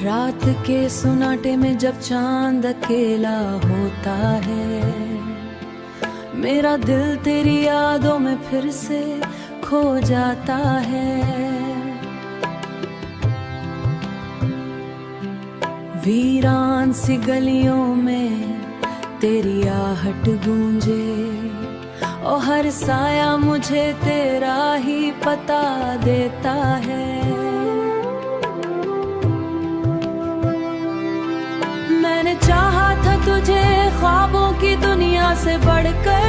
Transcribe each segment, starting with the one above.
रात के सुनाटे में जब चांद अकेला होता है, मेरा दिल तेरी यादों में फिर से खो जाता है। वीरान सी गलियों में तेरी आहट गूंजे और हर साया मुझे तेरा ही पता देता है। मैंने चाहा था तुझे ख्वाबों की दुनिया से बढ़कर,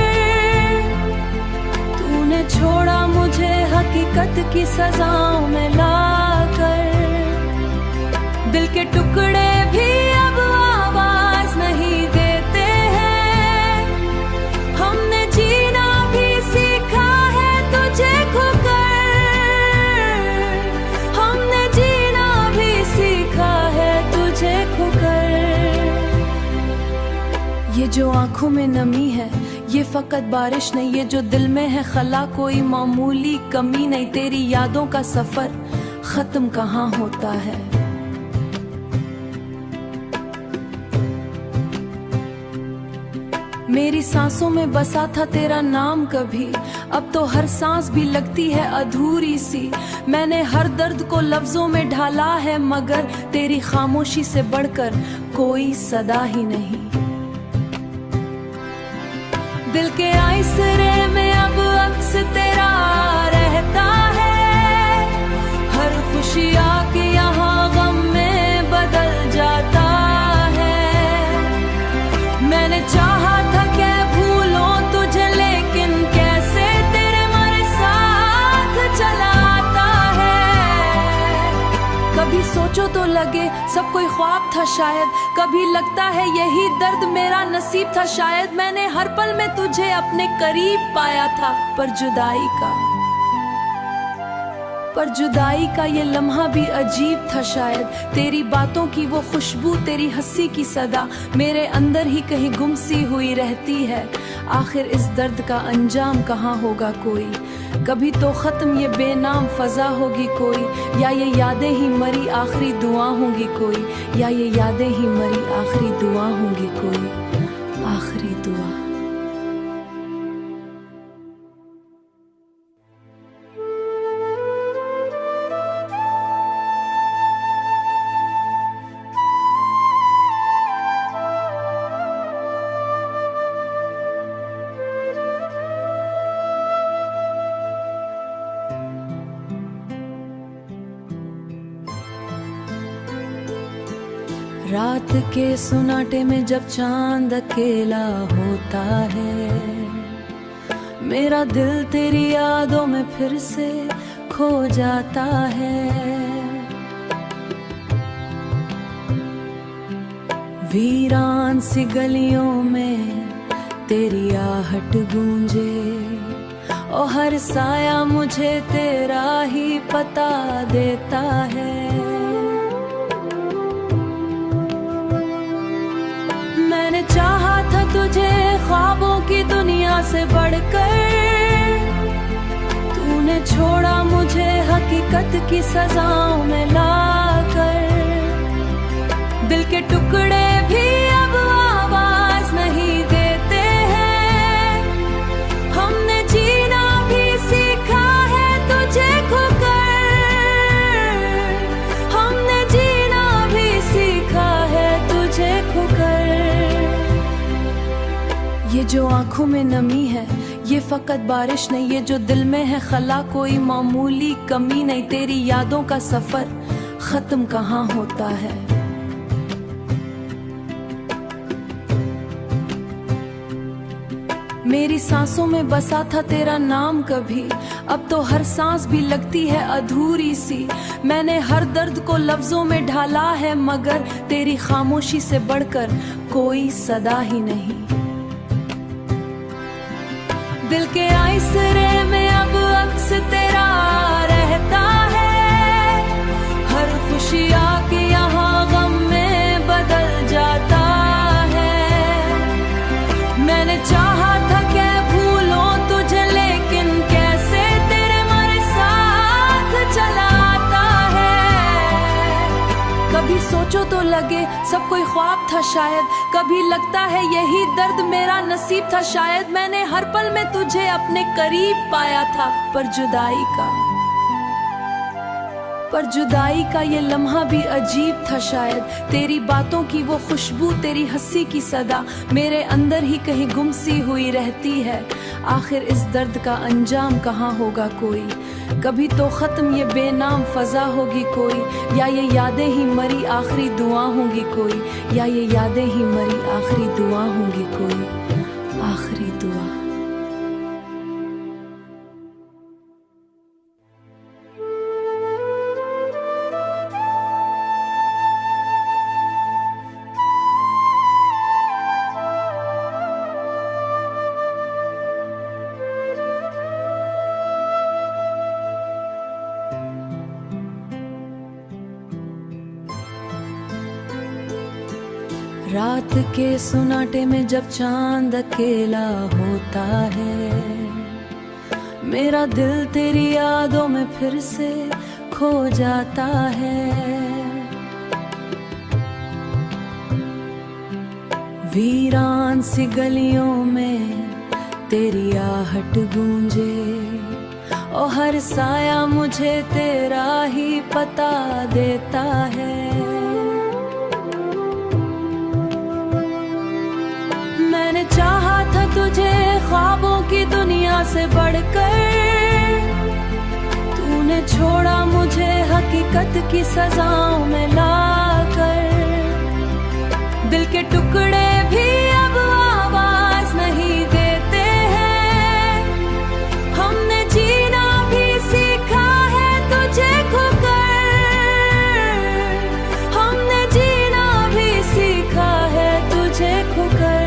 तूने छोड़ा मुझे हकीकत की सजाओं में लाकर। दिल के टुकड़े भी अब आवाज नहीं देते हैं, हमने जीना भी सीखा है तुझे खोकर। हमने जीना भी सीखा है तुझे खोकर। ये जो आंखों में नमी है ये फकत बारिश नहीं, ये जो दिल में है खला कोई मामूली कमी नहीं। तेरी यादों का सफर खत्म कहाँ होता है। मेरी सांसों में बसा था तेरा नाम कभी, अब तो हर सांस भी लगती है अधूरी सी। मैंने हर दर्द को लफ्जों में ढाला है, मगर तेरी खामोशी से बढ़कर कोई सदा ही नहीं। दिल के आइसरे में अब अक्स तेरा रहता है, हर खुशी आके यहाँ गम में बदल जाता है। मैंने चाहा था कि भूलों तुझे, लेकिन कैसे तेरे मेरे साथ चला आता है। कभी सोचो तो लगे सब कोई ख्वाब था शायद, कभी लगता है यही दर्द मेरा नसीब था शायद। मैंने हर पल में तुझे अपने करीब पाया था, पर जुदाई का ये लम्हा भी अजीब था शायद। तेरी बातों की वो खुशबू, तेरी हंसी की सदा मेरे अंदर ही कहीं गुम सी हुई रहती है। आखिर इस दर्द का अंजाम कहाँ होगा कोई, कभी तो खत्म ये बेनाम फजा होगी कोई, या ये यादें ही मरी आखिरी दुआ होंगी कोई, या ये यादें ही मरी आखिरी दुआ होंगी कोई, आखिरी दुआ। रात के सुनाटे में जब चांद अकेला होता है, मेरा दिल तेरी यादों में फिर से खो जाता है। वीरान सी गलियों में तेरी आहट गूंजे और हर साया मुझे तेरा ही पता देता है। मैंने चाहा था तुझे ख्वाबों की दुनिया से बढ़कर, तूने छोड़ा मुझे हकीकत की सजाओं में लाकर। दिल के टुकड़े भी अब आवाज नहीं देते हैं, हमने जीना भी सीखा है तुझे खोकर। हमने जीना भी सीखा है तुझे खोकर। ये जो आंखों में नमी है ये फकत बारिश नहीं, ये जो दिल में है खला कोई मामूली कमी नहीं। तेरी यादों का सफर खत्म कहाँ होता है। मेरी सांसों में बसा था तेरा नाम कभी, अब तो हर सांस भी लगती है अधूरी सी। मैंने हर दर्द को लफ्जों में ढाला है, मगर तेरी खामोशी से बढ़कर कोई सदा ही नहीं। दिल के आइसरे में अब अक्स तेरा रहता है, हर खुशी आके यहाँ गम में बदल जाता है। मैंने चाहा था कि भूलों तुझे, लेकिन कैसे तेरे मेरे साथ चला आता है। कभी सोचो लगे सब कोई ख्वाब था शायद, कभी लगता है यही दर्द मेरा नसीब था शायद। मैंने हर पल में तुझे अपने करीब पाया था, पर जुदाई का ये लम्हा भी अजीब था शायद। तेरी बातों की वो खुशबू, तेरी हंसी की सदा मेरे अंदर ही कहीं गुम सी हुई रहती है। आखिर इस दर्द का अंजाम कहाँ होगा कोई, कभी तो खत्म ये बेनाम फजा होगी कोई, या ये यादें ही मरी आखिरी दुआ होंगी कोई, या ये यादें ही मरी आखिरी दुआ होंगी कोई, आखिरी दुआ। रात के सुनाटे में जब चांद अकेला होता है, मेरा दिल तेरी यादों में फिर से खो जाता है। वीरान सी गलियों में तेरी आहट गूंजे, और हर साया मुझे तेरा ही पता देता है। मैंने चाहा था तुझे ख्वाबों की दुनिया से बढ़कर, तूने छोड़ा मुझे हकीकत की सजाओं में लाकर। दिल के टुकड़े भी अब आवाज नहीं देते हैं, हमने जीना भी सीखा है तुझे खोकर, हमने जीना भी सीखा है तुझे खोकर।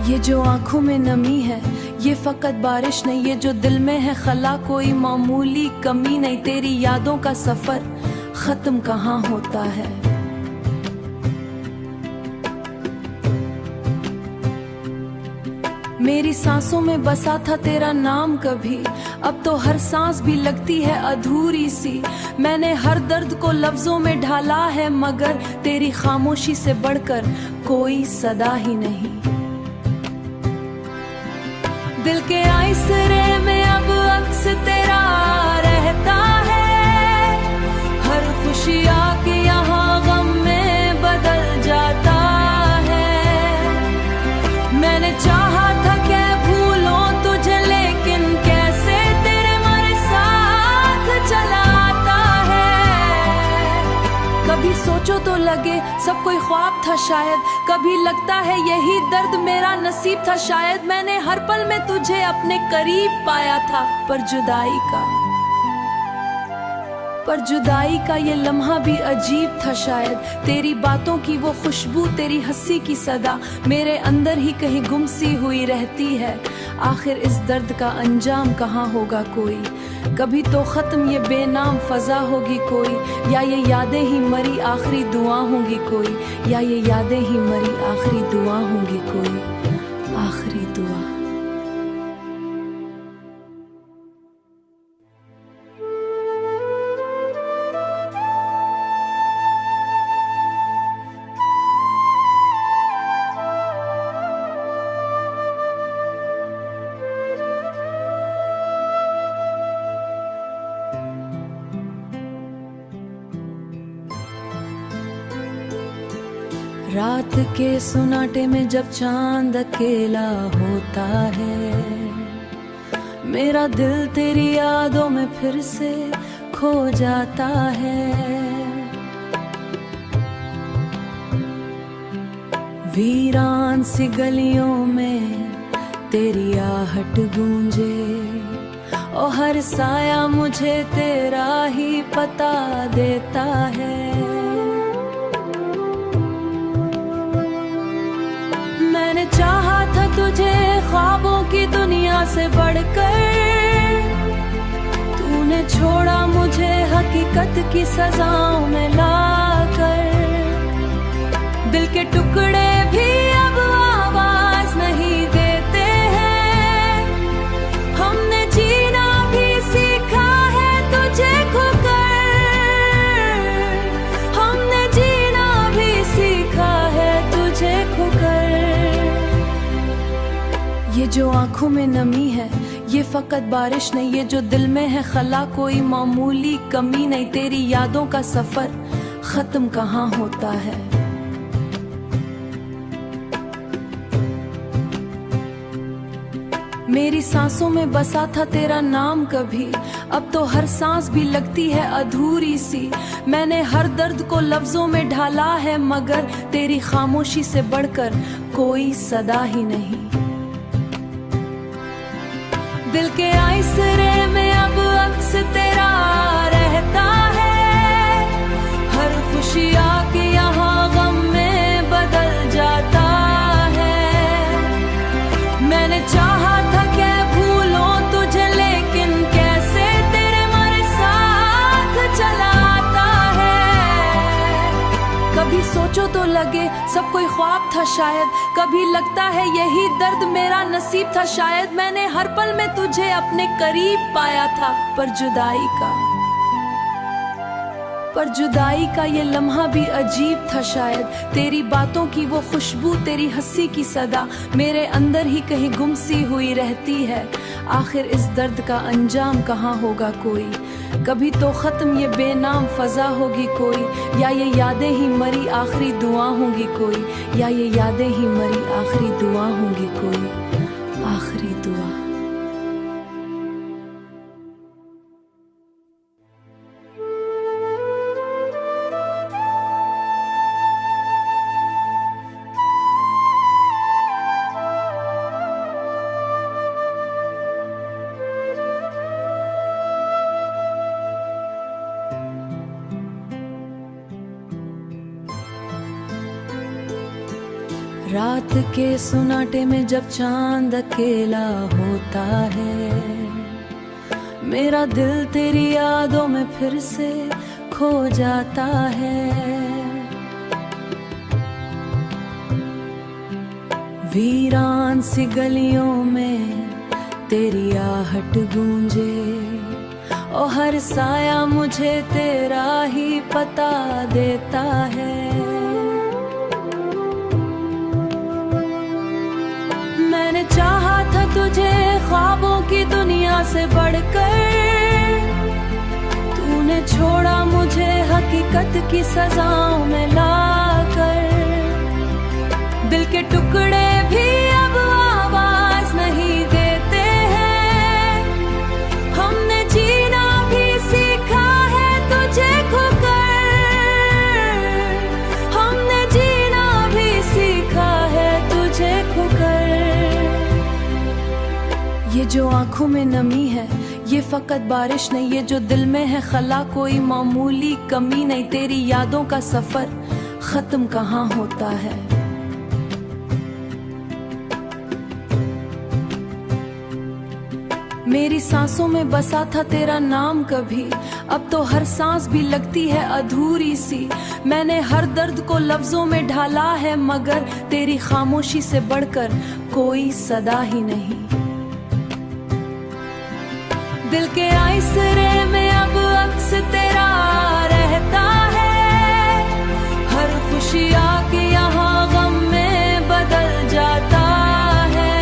ये जो आंखों में नमी है ये फकत बारिश नहीं, ये जो दिल में है खला कोई मामूली कमी नहीं। तेरी यादों का सफर खत्म कहाँ होता है, मेरी सांसों में बसा था तेरा नाम कभी, अब तो हर सांस भी लगती है अधूरी सी। मैंने हर दर्द को लफ्जों में ढाला है, मगर तेरी खामोशी से बढ़कर कोई सदा ही नहीं। दिल के आइसरे में अब अक्स तेरा रहता है, हर खुशी आके यहाँ गम में बदल जाता है। मैंने चाहा था कि भूलों तुझे, लेकिन कैसे तेरे मेरे साथ चला आता है। कभी सोचो तो लगे सब कोई ख्वाब था शायद, कभी लगता है यही दर्द मेरा नसीब था शायद। मैंने हर पल में तुझे अपने करीब पाया था, पर जुदाई का ये लम्हा भी अजीब था शायद। तेरी बातों की वो खुशबू, तेरी हंसी की सदा मेरे अंदर ही कहीं गुम सी हुई रहती है। आखिर इस दर्द का अंजाम कहाँ होगा कोई, कभी तो खत्म ये बेनाम फजा होगी कोई, या ये यादें ही मरी आखिरी दुआ होंगी कोई, या ये यादें ही मरी आखिरी दुआ होंगी कोई, आखिरी दुआ। रात के सुनाटे में जब चांद अकेला होता है, मेरा दिल तेरी यादों में फिर से खो जाता है। वीरान सी गलियों में तेरी आहट गूंजे, और हर साया मुझे तेरा ही पता देता है। मैंने चाहा था तुझे ख्वाबों की दुनिया से बढ़कर, तूने छोड़ा मुझे हकीकत की सजाओं में लाकर। दिल के टुकड़े भी अब आवाज नहीं देते हैं, हमने जीना भी सीखा है तुझे खोकर, जो आंखों में नमी है ये फकत बारिश नहीं, ये जो दिल में है खला कोई मामूली कमी नहीं। तेरी यादों का सफर खत्म कहाँ होता है। मेरी सांसों में बसा था तेरा नाम कभी, अब तो हर सांस भी लगती है अधूरी सी। मैंने हर दर्द को लफ्जों में ढाला है, मगर तेरी खामोशी से बढ़कर कोई सदा ही नहीं। दिल के आइसरे में अब अक्स तेरा रहता है, हर खुशी आके यहाँ गम में बदल जाता है। मैंने चाहा था कि भूलो तुझे, लेकिन कैसे तेरे मेरे साथ चला आता है। कभी सोचो तो लगे सब कोई ख्वाब था शायद, कभी लगता है यही दर्द मेरा नसीब था शायद। मैंने हर पल में तुझे अपने करीब पाया था, पर जुदाई का ये लम्हा भी अजीब था शायद। तेरी बातों की वो खुशबू, तेरी हंसी की सदा मेरे अंदर ही कहीं गुम सी हुई रहती है। आखिर इस दर्द का अंजाम कहाँ होगा कोई, कभी तो खत्म ये बेनाम फजा होगी कोई, या ये यादें ही मरी आखिरी दुआ होंगी कोई, या ये यादें ही मरी आखिरी दुआ होंगी कोई, आखिरी दुआ। रात के सुनाटे में जब चांद अकेला होता है, मेरा दिल तेरी यादों में फिर से खो जाता है। वीरान सी गलियों में तेरी आहट गूंजे, और हर साया मुझे तेरा ही पता देता है। मैंने चाहा था तुझे ख्वाबों की दुनिया से बढ़कर, तूने छोड़ा मुझे हकीकत की सजाओं में लाकर। दिल के टुकड़े भी अब आवाज नहीं देते हैं, हमने जीना भी सीखा है तुझे खोकर, हमने जीना भी सीखा है तुझे खोकर। ये जो आंखों में नमी है ये फकत बारिश नहीं, ये जो दिल में है खला कोई मामूली कमी नहीं। तेरी यादों का सफर खत्म कहाँ होता है। मेरी सांसों में बसा था तेरा नाम कभी, अब तो हर सांस भी लगती है अधूरी सी। मैंने हर दर्द को लफ्जों में ढाला है, मगर तेरी खामोशी से बढ़कर कोई सदा ही नहीं। दिल के आइसरे में अब अक्स तेरा रहता है, हर खुशी आके यहाँ गम में बदल जाता है।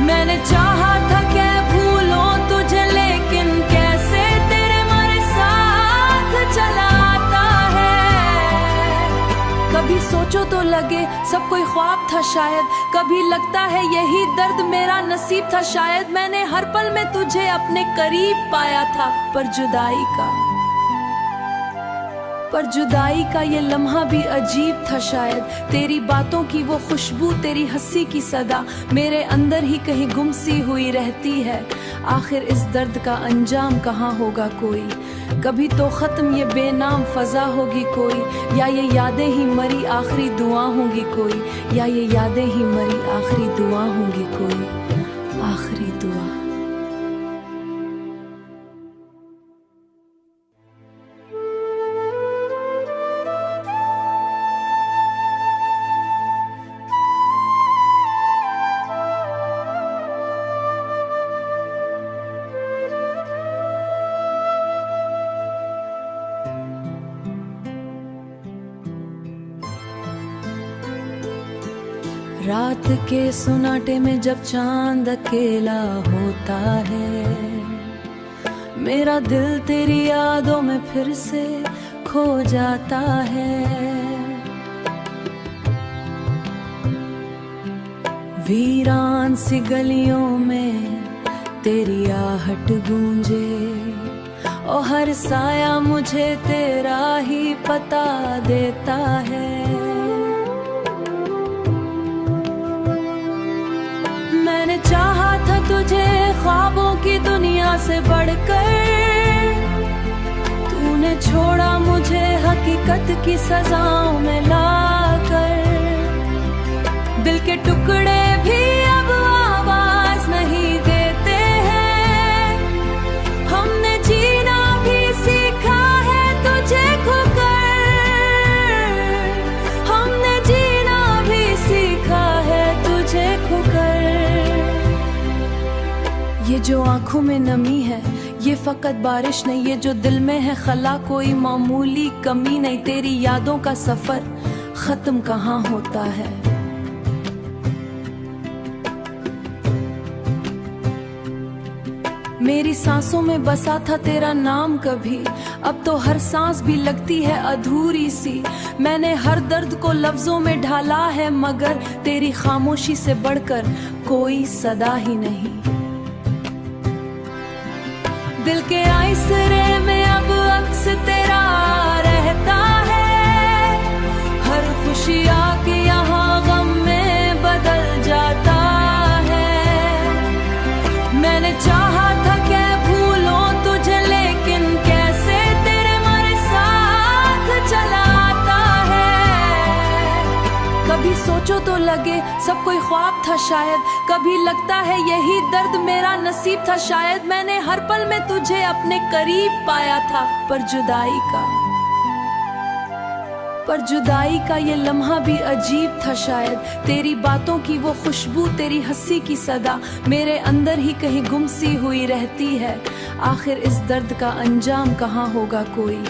मैंने चाहा था कि भूलो तुझे, लेकिन कैसे तेरे मेरे साथ चला आता है। कभी सोचो तो लगे सब कोई ख्वाब था शायद, कभी लगता है यही दर्द मेरा नसीब था शायद। मैंने हर पल में तुझे अपने करीब पाया था, पर जुदाई का ये लम्हा भी अजीब था शायद। तेरी बातों की वो खुशबू, तेरी हंसी की सदा मेरे अंदर ही कहीं गुम सी हुई रहती है। आखिर इस दर्द का अंजाम कहाँ होगा कोई, कभी तो खत्म ये बेनाम फजा होगी कोई, या ये यादें ही मरी आखिरी दुआ होंगी कोई, या ये यादें ही मरी आखिरी दुआ होंगी कोई, आखिरी दुआ। रात के सुनाटे में जब चांद अकेला होता है, मेरा दिल तेरी यादों में फिर से खो जाता है। वीरान सी गलियों में तेरी आहट गूंजे, और हर साया मुझे तेरा ही पता देता है। मैंने चाहा था तुझे ख्वाबों की दुनिया से बढ़कर, तूने छोड़ा मुझे हकीकत की सजाओं में लाकर। दिल के टुकड़े भी अब आवाज नहीं देते हैं, हमने जीना भी सीखा है तुझे खोकर। हमने जीना भी सीखा है तुझे खोकर। ये जो आंखों में नमी है ये फकत बारिश नहीं, ये जो दिल में है खला कोई मामूली कमी नहीं। तेरी यादों का सफर खत्म कहाँ होता है। मेरी सांसों में बसा था तेरा नाम कभी, अब तो हर सांस भी लगती है अधूरी सी। मैंने हर दर्द को लफ्जों में ढाला है, मगर तेरी खामोशी से बढ़कर कोई सदा ही नहीं। दिल के आइसरे में अब अक्स तेरा रहता है, हर खुशी आके यहाँ गम में बदल जाता है। मैंने चाहा था कि भूलों तुझे, लेकिन कैसे तेरे मेरे साथ चला आता है। कभी सोचो तो लगे सब कोई ख्वाब था शायद, कभी लगता है यही दर्द मेरा नसीब था शायद। मैंने हर पल में तुझे अपने करीब पाया था, पर जुदाई का ये लम्हा भी अजीब था शायद। तेरी बातों की वो खुशबू, तेरी हंसी की सदा मेरे अंदर ही कहीं गुम सी हुई रहती है। आखिर इस दर्द का अंजाम कहाँ होगा कोई,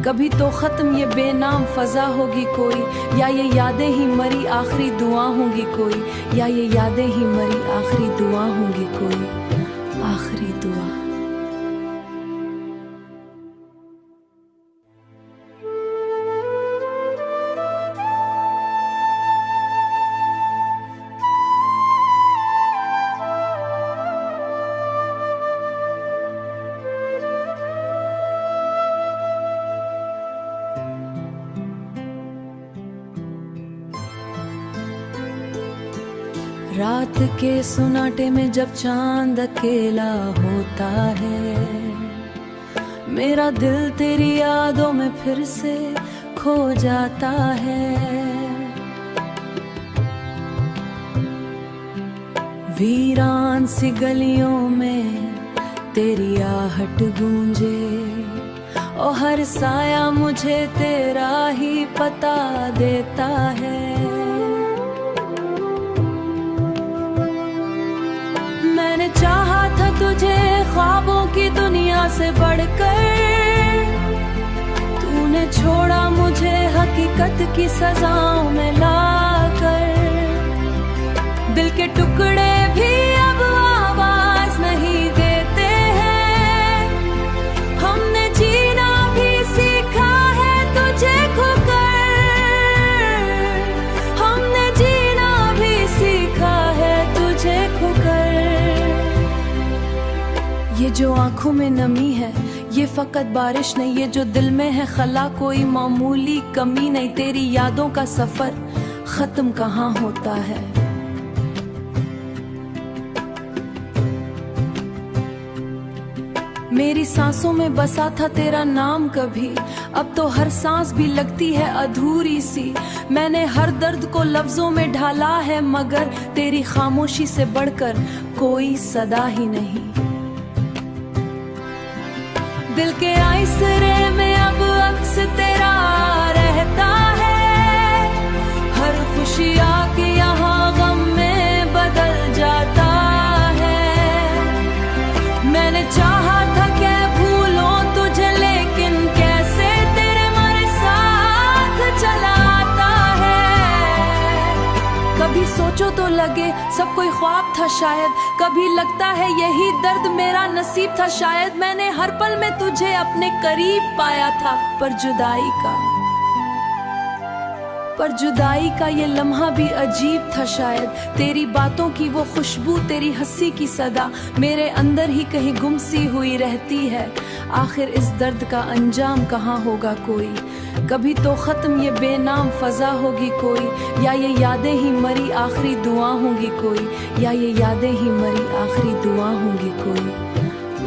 कभी तो खत्म ये बेनाम फजा होगी कोई, या ये यादें ही मरी आखिरी दुआ होंगी कोई, या ये यादें ही मरी आखिरी दुआ होंगी कोई, आखिरी दुआ। रात के सुनाटे में जब चांद अकेला होता है, मेरा दिल तेरी यादों में फिर से खो जाता है। वीरान सी गलियों में तेरी आहट गूंजे, और हर साया मुझे तेरा ही पता देता है। मैंने चाहा था तुझे ख्वाबों की दुनिया से बढ़कर, तूने छोड़ा मुझे हकीकत की सजाओं में लाकर। दिल के टुकड़े भी अब आवाज नहीं देते हैं, हमने जीना भी सीखा है तुझे खोकर। हमने जीना भी सीखा है तुझे खोकर। ये जो आंखों में नमी है ये फकत बारिश नहीं, ये जो दिल में है खला कोई मामूली कमी नहीं। तेरी यादों का सफर खत्म कहाँ होता है। मेरी सांसों में बसा था तेरा नाम कभी, अब तो हर सांस भी लगती है अधूरी सी। मैंने हर दर्द को लफ्जों में ढाला है, मगर तेरी खामोशी से बढ़कर कोई सदा ही नहीं। दिल के आइसरे में अब अक्स तेरा रहता है, हर खुशी आके यहाँ गम में बदल जाता है। मैंने चाहा था कि भूलों तुझे, लेकिन कैसे तेरे मेरे साथ चला आता है। कभी सोचो लगे सब कोई ख्वाब था शायद, कभी लगता है यही दर्द मेरा नसीब था शायद। मैंने हर पल में तुझे अपने करीब पाया था, पर जुदाई का ये लम्हा भी अजीब था शायद। तेरी बातों की वो खुशबू, तेरी हंसी की सदा मेरे अंदर ही कहीं गुम सी हुई रहती है। आखिर इस दर्द का अंजाम कहाँ होगा कोई, कभी तो खत्म ये बेनाम फजा होगी कोई, या ये यादें ही मरी आखिरी दुआ होंगी कोई, या ये यादें ही मरी आखिरी दुआ होंगी कोई,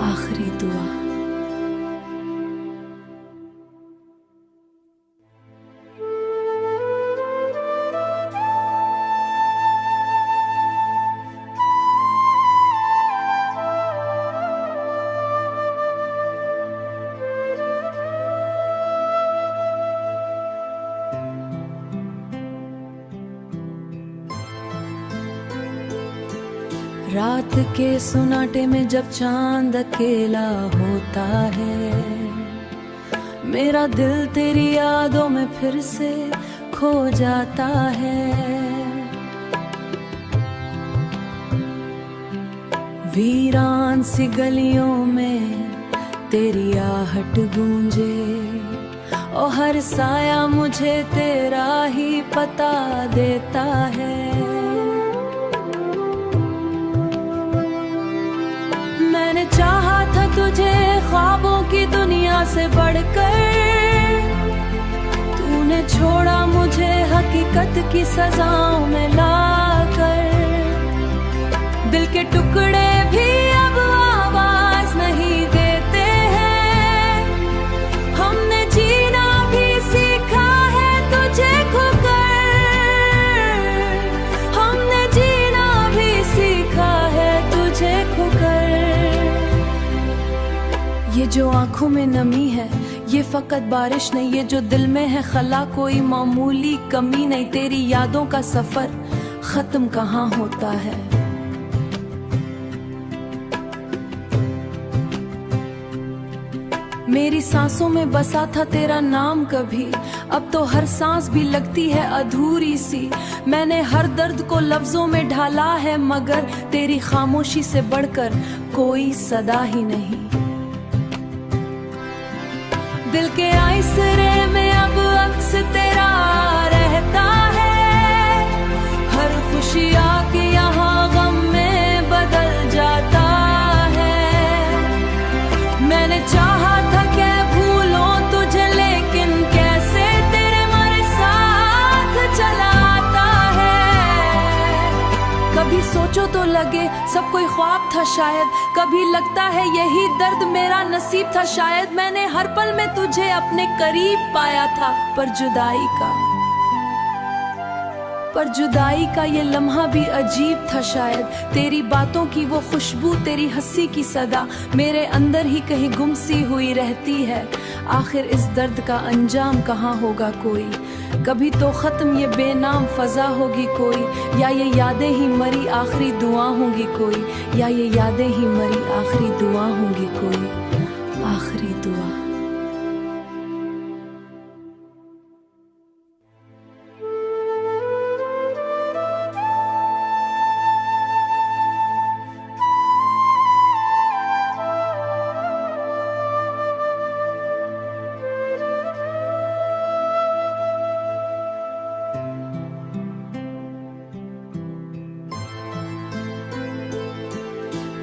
आखिरी दुआ। रात के सुनाटे में जब चांद अकेला होता है, मेरा दिल तेरी यादों में फिर से खो जाता है। वीरान सी गलियों में तेरी आहट गूंजे, और हर साया मुझे तेरा ही पता देता है। मैंने चाहा था तुझे ख्वाबों की दुनिया से बढ़कर, तूने छोड़ा मुझे हकीकत की सजाओं में लाकर। दिल के टुकड़े भी अब आवाज नहीं देते हैं, हमने जीना भी सीखा है तुझे खोकर, हमने जीना भी सीखा है तुझे खोकर। ये जो आंखों में नमी है ये फकत बारिश नहीं, ये जो दिल में है खला कोई मामूली कमी नहीं। तेरी यादों का सफर खत्म कहाँ होता है। मेरी सांसों में बसा था तेरा नाम कभी, अब तो हर सांस भी लगती है अधूरी सी। मैंने हर दर्द को लफ्जों में ढाला है, मगर तेरी खामोशी से बढ़कर कोई सदा ही नहीं। दिल के आइसरे में अब अक्स तेरा रहता है, हर खुशी आके यहाँ गम में बदल जाता है। मैंने चाहा था कि भूलों तुझे, लेकिन कैसे तेरे मेरे साथ चला आता है। कभी सोचो तो लगे सब कोई ख्वाब था शायद, कभी लगता है यही दर्द मेरा नसीब था शायद। मैंने हर पल में तुझे अपने करीब पाया था, पर जुदाई का ये लम्हा भी अजीब था शायद। तेरी बातों की वो खुशबू, तेरी हंसी की सदा मेरे अंदर ही कहीं गुम सी हुई रहती है। आखिर इस दर्द का अंजाम कहाँ होगा कोई, कभी तो खत्म ये बेनाम फजा होगी कोई, या ये यादें ही मरी आखिरी दुआ होंगी कोई, या ये यादें ही मरी आखिरी दुआ होंगी कोई, आखिरी दुआ।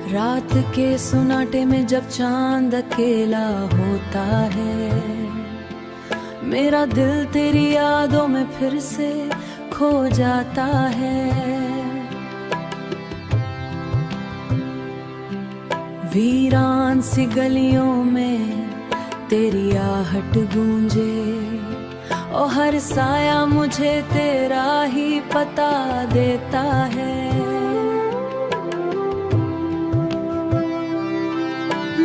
रात के सुनाटे में जब चांद अकेला होता है, मेरा दिल तेरी यादों में फिर से खो जाता है। वीरान सी गलियों में तेरी आहट गूंजे, और हर साया मुझे तेरा ही पता देता है।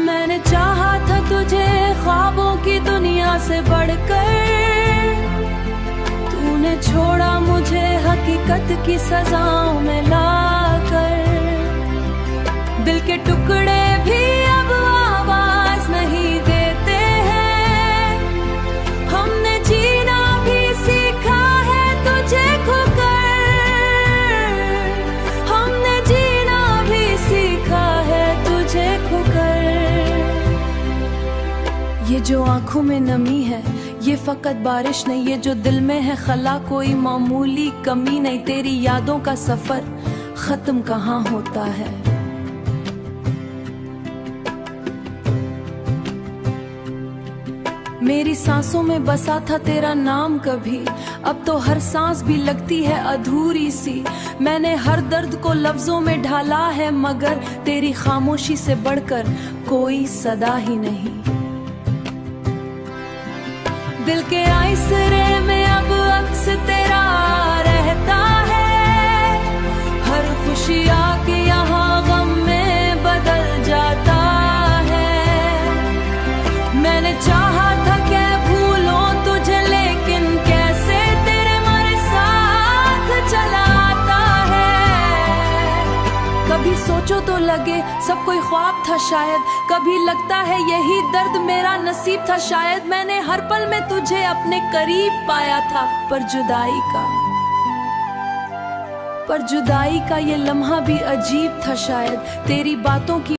मैंने चाहा था तुझे ख्वाबों की दुनिया से बढ़कर, तूने छोड़ा मुझे हकीकत की सजाओं में लाकर। दिल के टुकड़े भी अब आवाज नहीं देते हैं, हमने जीना भी सीखा है तुझे खोकर, ये जो आंखों में नमी है ये फकत बारिश नहीं, ये जो दिल में है खला कोई मामूली कमी नहीं। तेरी यादों का सफर खत्म कहाँ होता है। मेरी सांसों में बसा था तेरा नाम कभी, अब तो हर सांस भी लगती है अधूरी सी। मैंने हर दर्द को लफ्जों में ढाला है, मगर तेरी खामोशी से बढ़कर कोई सदा ही नहीं। दिल के आइसरे में अब अक्स तेरा रहता है, हर खुशी आके यहाँ गम में बदल जाता है। मैंने चाहा था कि भूलों तुझे, लेकिन कैसे तेरे मेरे साथ चला आता है। कभी सोचो तो लगे सब कोई ख्वाब था शायद, कभी लगता है यही दर्द मेरा नसीब था शायद। मैंने हर पल में तुझे अपने करीब पाया था, पर जुदाई का ये लम्हा भी अजीब था शायद। तेरी बातों की